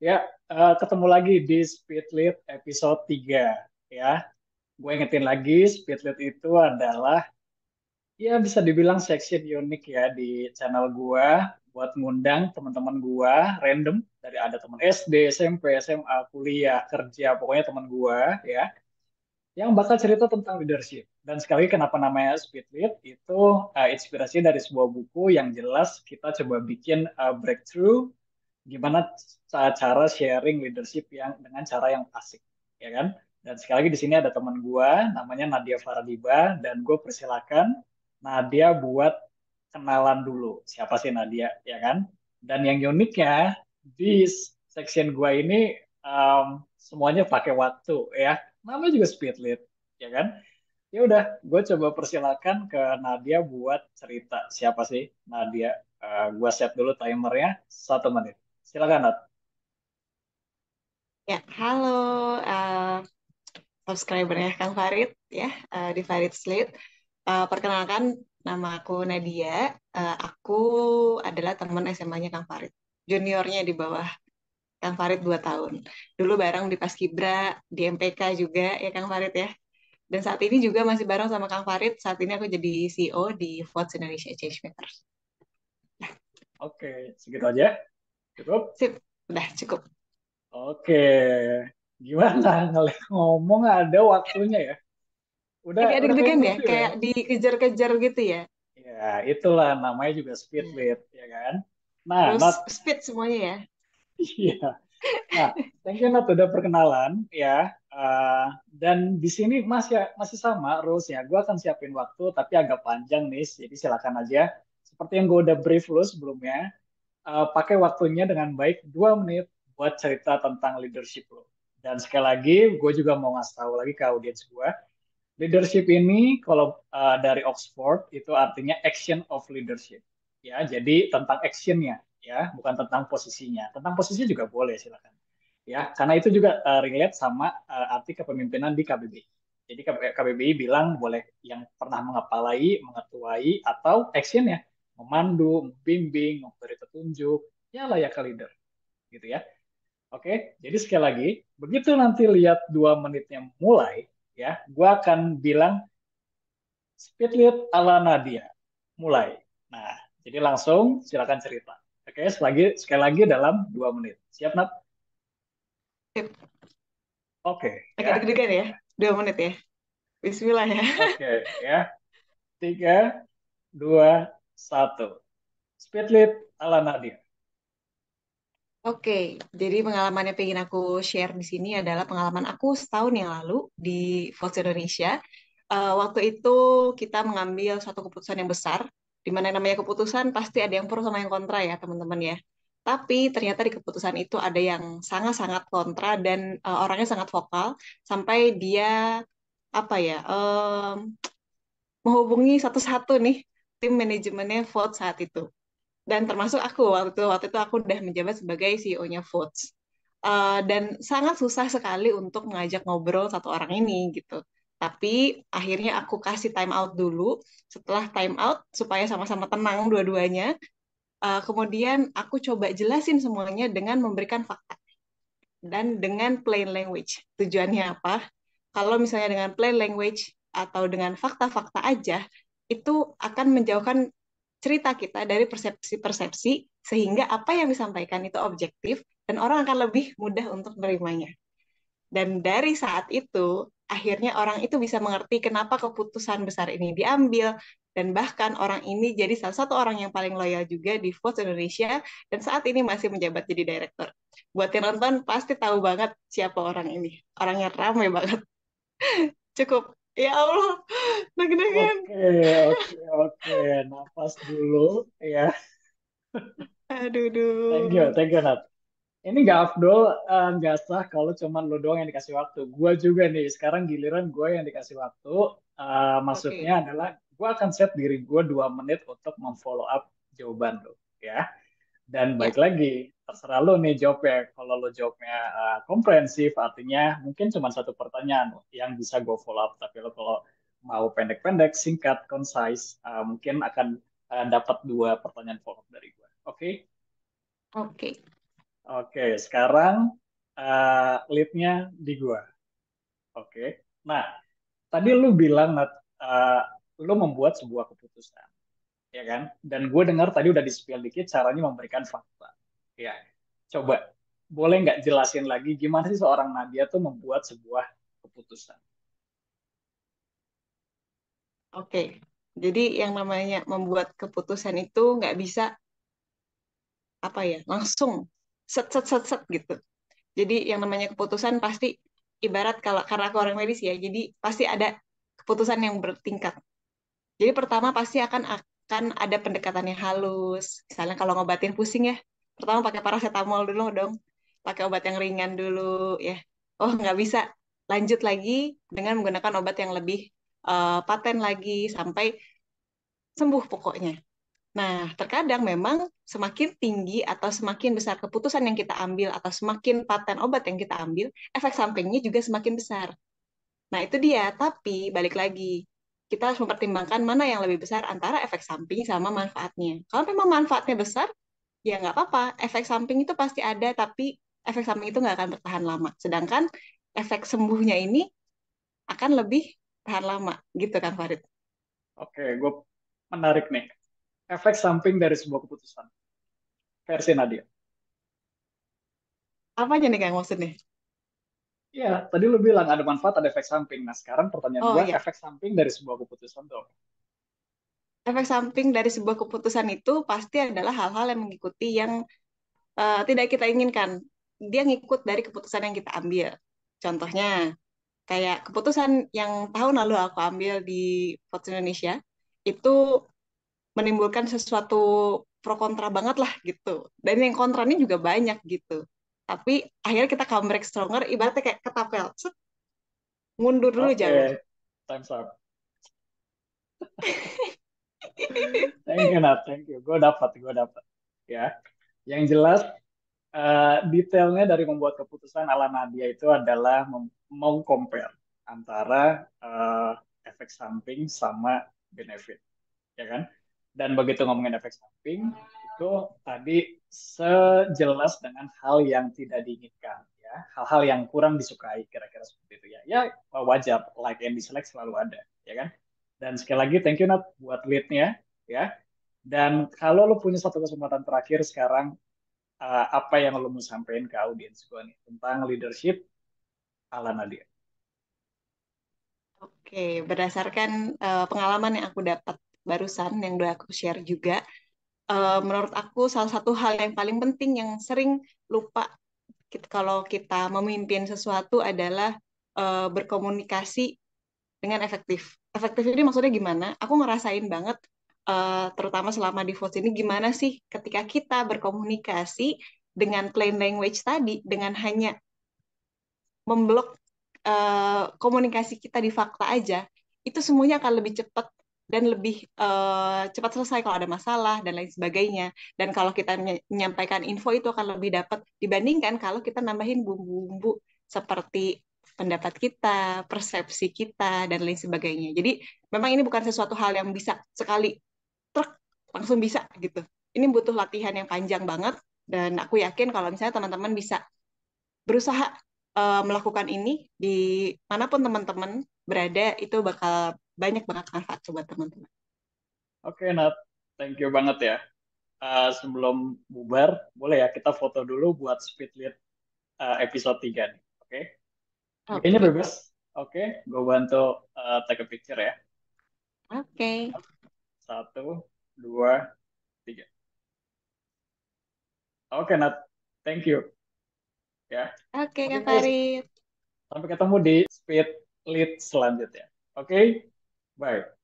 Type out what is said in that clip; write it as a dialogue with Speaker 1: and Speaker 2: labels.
Speaker 1: Ya, ketemu lagi di Speedlit episode 3 ya. Gue ingetin lagi, Speedlit itu adalah ya bisa dibilang section unik ya di channel gue buat ngundang teman-teman gue random dari ada teman SD, SMP, SMA, kuliah, kerja, pokoknya teman gue ya yang bakal cerita tentang leadership. Dan sekali lagi kenapa namanya Speedlit itu inspirasi dari sebuah buku yang jelas kita coba bikin breakthrough gimana cara sharing leadership yang dengan cara yang asik, ya kan? Dan sekali lagi di sini ada teman gua namanya Nadia Faradiba dan gue persilakan Nadia buat kenalan dulu siapa sih Nadia, ya kan? Dan yang uniknya di section gua ini semuanya pakai waktu ya, namanya juga speed lead, ya kan? Ya udah, gue coba persilakan ke Nadia buat cerita siapa sih Nadia. Gue set dulu timernya 1 menit. Silakan, Nat.
Speaker 2: Ya, halo subscribernya Kang Farid ya di Farid Slate. Perkenalkan, nama aku Nadia. Aku adalah teman SMA-nya Kang Farid. Juniornya di bawah Kang Farid 2 tahun. Dulu bareng di Paskibra, di MPK juga ya Kang Farid ya. Dan saat ini juga masih bareng sama Kang Farid. Saat ini aku jadi CEO di Votes Indonesia Changemakers.
Speaker 1: Oke, segitu aja. Cukup.
Speaker 2: Sip, udah cukup.
Speaker 1: Oke, gimana ngomong ada waktunya ya?
Speaker 2: Agak
Speaker 1: Udah kayak
Speaker 2: deg-degan ya,
Speaker 1: interview ya?
Speaker 2: kayak dikejar-kejar gitu ya.
Speaker 1: Ya, itulah namanya juga speed
Speaker 2: Hmm.
Speaker 1: lead, ya kan? Nah,
Speaker 2: Harus
Speaker 1: Nat,
Speaker 2: speed semuanya ya.
Speaker 1: iya. Nah, thank you Nat udah perkenalan ya. Uh, dan di sini masih sama rules-nya. Gue akan siapin waktu tapi agak panjang nih, jadi silakan aja. Seperti yang gue udah brief lu sebelumnya, pakai waktunya dengan baik 2 menit buat cerita tentang leadership lo. Dan sekali lagi, gue juga mau ngasih tahu lagi ke audiens gue, leadership ini kalau dari Oxford itu artinya action of leadership. Ya, jadi tentang actionnya, ya, bukan tentang posisinya. Tentang posisi juga boleh, silakan. Ya, karena itu juga relate sama arti kepemimpinan di KBBI. Jadi KBBI bilang boleh yang pernah mengepalai, mengetuai, atau actionnya memandu, membimbing, memberi petunjuk, ya layak leader, gitu ya. Oke, jadi sekali lagi, begitu nanti lihat 2 menitnya mulai, ya, gua akan bilang speed lead ala Nadia, mulai. Nah, jadi langsung silakan cerita. Oke, sekali lagi dalam 2 menit. Siap, Nat?
Speaker 2: Sip.
Speaker 1: Oke,
Speaker 2: Agak
Speaker 1: ya.
Speaker 2: deg-degan ya, 2 menit ya. Bismillah ya.
Speaker 1: Oke, ya. 3, 2, 1. Speed lead ala Nadia.
Speaker 2: Oke, jadi pengalaman yang pengen aku share di sini adalah pengalaman aku setahun yang lalu di Voice Indonesia. Waktu itu kita mengambil suatu keputusan yang besar, di mana namanya keputusan pasti ada yang pro sama yang kontra ya teman-teman ya. Tapi ternyata di keputusan itu ada yang sangat-sangat kontra dan orangnya sangat vokal sampai dia apa ya menghubungi satu-satu nih tim manajemennya Vote saat itu. Dan termasuk aku waktu itu aku udah menjabat sebagai CEO-nya Foods. Dan sangat susah sekali untuk mengajak ngobrol satu orang ini gitu. Tapi akhirnya aku kasih time out dulu. Setelah time out supaya sama-sama tenang dua-duanya. Kemudian aku coba jelasin semuanya dengan memberikan fakta dan dengan plain language. Tujuannya apa? Kalau misalnya dengan plain language atau dengan fakta-fakta aja, itu akan menjauhkan cerita kita dari persepsi-persepsi sehingga apa yang disampaikan itu objektif dan orang akan lebih mudah untuk menerimanya. Dan dari saat itu, akhirnya orang itu bisa mengerti kenapa keputusan besar ini diambil, dan bahkan orang ini jadi salah satu orang yang paling loyal juga di Vote Indonesia, dan saat ini masih menjabat jadi direktur. Buat yang nonton, pasti tahu banget siapa orang ini. Orangnya ramai banget. Cukup. Ya Allah, deg-degan.
Speaker 1: Oke, oke, oke. Nafas dulu, ya.
Speaker 2: Aduh,
Speaker 1: Thank you, Nat. Ini nggak afdol, nggak sah kalau cuman lo doang yang dikasih waktu. Gue juga nih, sekarang giliran gue yang dikasih waktu. Maksudnya
Speaker 2: Oke,
Speaker 1: adalah gue akan set diri gue 2 menit untuk memfollow up jawaban lo, ya. Dan
Speaker 2: ya.
Speaker 1: baik lagi, terserah lo nih jawabnya. Kalau lo jawabnya komprehensif, artinya mungkin cuma satu pertanyaan yang bisa gue follow up. Tapi lo kalau mau pendek-pendek, singkat, concise, mungkin akan dapat 2 pertanyaan follow up dari gue. Oke?
Speaker 2: Oke.
Speaker 1: Oke, sekarang lead-nya di gua. Oke. Nah, tadi lu bilang, Nat, lu membuat sebuah keputusan, ya kan? Dan gue dengar tadi udah di-spill dikit caranya memberikan fakta. Ya, coba boleh nggak jelasin lagi gimana sih seorang Nadia tuh membuat sebuah keputusan?
Speaker 2: Oke, jadi yang namanya membuat keputusan itu nggak bisa apa ya langsung set set set set gitu. Jadi yang namanya keputusan pasti ibarat kalau karena aku orang medis ya, jadi pasti ada keputusan yang bertingkat. Jadi pertama pasti akan ada pendekatan yang halus. Misalnya kalau ngobatin pusing ya, pertama pakai paracetamol dulu dong, pakai obat yang ringan dulu ya. Oh nggak bisa, lanjut lagi dengan menggunakan obat yang lebih paten lagi sampai sembuh pokoknya. Nah, terkadang memang semakin tinggi atau semakin besar keputusan yang kita ambil atau semakin paten obat yang kita ambil, efek sampingnya juga semakin besar. Nah, itu dia. Tapi balik lagi, kita harus mempertimbangkan mana yang lebih besar antara efek samping sama manfaatnya. Kalau memang manfaatnya besar, ya nggak apa-apa. Efek samping itu pasti ada, tapi efek samping itu nggak akan bertahan lama. Sedangkan efek sembuhnya ini akan lebih tahan lama, gitu kan Farid?
Speaker 1: Oke, gue menarik nih. Efek samping dari sebuah keputusan. Versi Nadia.
Speaker 2: Apanya nih Kang maksudnya?
Speaker 1: Iya, tadi lu bilang ada manfaat, ada efek samping. Nah, sekarang pertanyaan
Speaker 2: Oh
Speaker 1: gue,
Speaker 2: iya,
Speaker 1: efek samping dari sebuah keputusan tuh apa?
Speaker 2: efek samping dari sebuah keputusan itu pasti adalah hal-hal yang mengikuti yang tidak kita inginkan. Dia ngikut dari keputusan yang kita ambil. Contohnya, kayak keputusan yang tahun lalu aku ambil di Votes Indonesia, itu menimbulkan sesuatu pro kontra banget lah gitu. Dan yang kontranya juga banyak gitu. Tapi akhirnya kita comeback stronger, ibaratnya kayak ketapel. Set, mundur dulu jauh.
Speaker 1: Oke, time's up. Thank you, Nat. Thank you. Gue dapat. Ya, yang jelas detailnya dari membuat keputusan ala Nadia itu adalah mau compare antara efek samping sama benefit, ya kan? Dan begitu ngomongin efek samping, itu tadi sejelas dengan hal yang tidak diinginkan, ya, hal-hal yang kurang disukai, kira-kira seperti itu ya. Ya wajar, like and dislike selalu ada, ya kan? Dan sekali lagi, thank you Nat buat lead-nya, ya. Dan kalau lo punya satu kesempatan terakhir sekarang, apa yang lo mau sampaikan ke audiens gue nih tentang leadership ala Nadia?
Speaker 2: Oke, berdasarkan pengalaman yang aku dapat barusan, yang udah aku share juga, menurut aku salah satu hal yang paling penting yang sering lupa kalau kita memimpin sesuatu adalah berkomunikasi dengan efektif. Efektif ini maksudnya gimana? Aku ngerasain banget, terutama selama di VOS ini, gimana sih ketika kita berkomunikasi dengan plain language tadi, dengan hanya memblok komunikasi kita di fakta aja, itu semuanya akan lebih cepat dan lebih cepat selesai kalau ada masalah dan lain sebagainya. Dan kalau kita menyampaikan info itu akan lebih dapat dibandingkan kalau kita nambahin bumbu-bumbu seperti pendapat kita, persepsi kita, dan lain sebagainya. Jadi memang ini bukan sesuatu hal yang bisa sekali truk langsung bisa gitu. Ini butuh latihan yang panjang banget dan aku yakin kalau misalnya teman-teman bisa berusaha melakukan ini di manapun teman-teman berada itu bakal banyak banget manfaat buat teman-teman.
Speaker 1: Oke Nat, thank you banget ya. Sebelum bubar, boleh ya kita foto dulu buat speed lead episode 3 nih. Oke, kayaknya
Speaker 2: Oke,
Speaker 1: bebas. Oke, gue bantu take a picture ya.
Speaker 2: oke,
Speaker 1: Satu, dua, tiga. Oke Nat, thank you ya.
Speaker 2: oke Kak
Speaker 1: Oke,
Speaker 2: Farid.
Speaker 1: sampai ketemu di speed lead selanjutnya. Oke, bye.